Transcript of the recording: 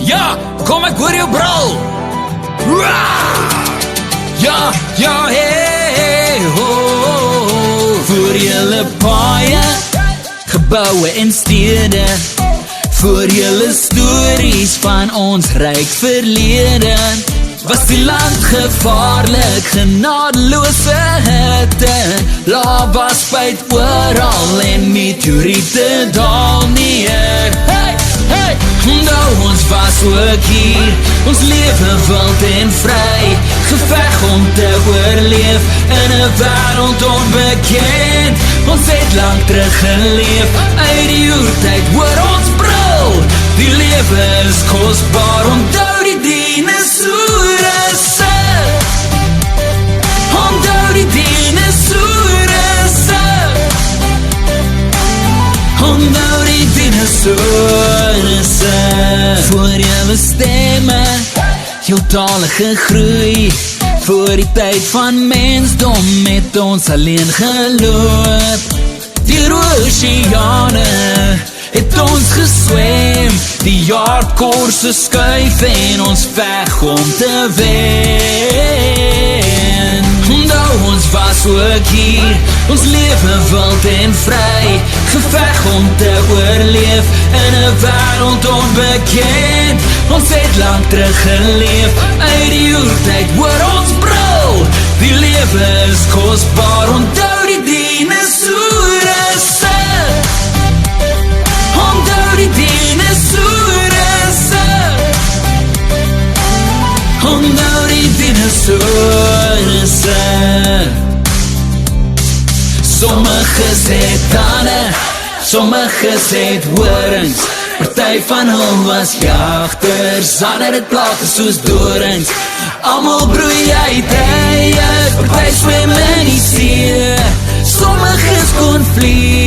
Ja, kom ek hoor jou brul. Ja, hey, ho. Voor julle paaie, gebouwe en stede, voor julle stories van ons ryk verlede, was die land gevaarlik, genadeloose hitte, lava spuit oral en meteoriete daal neer. Hey, nou ons was ook hier, ons lewe wild en vry, geveg om te oorleef in 'n wêreld onbekend. Ons het lang terug geleef, uit die oertyd hoor ons brul. Die lewe is kosbaar, onthou die dinosoure se. Onthou die dinosoure se. Onthou die dinosoure se. Voor julle stemme, jou talige groei, voor die tyd van mensdom met ons alleen geloop. Die oseane het ons geswem, die aardkorse skuif en ons veg om te wen. Nou ons was ook hier, ons lewe wild en vry, geveg om te oorleef in 'n wêreld onbekend. Ons het lang terug geleef, uit die oertyd hoor ons brul. Die lewe is kosbaar, onthou die dinosoure se. Onthou die dinosoure se. Onthou die dinosoure se. Sommiges het tande, sommiges het horings, party van hom was jagters, ander het plate soos dorings. Almal broei uit eie, party swem in die see, sommiges kon vlieg.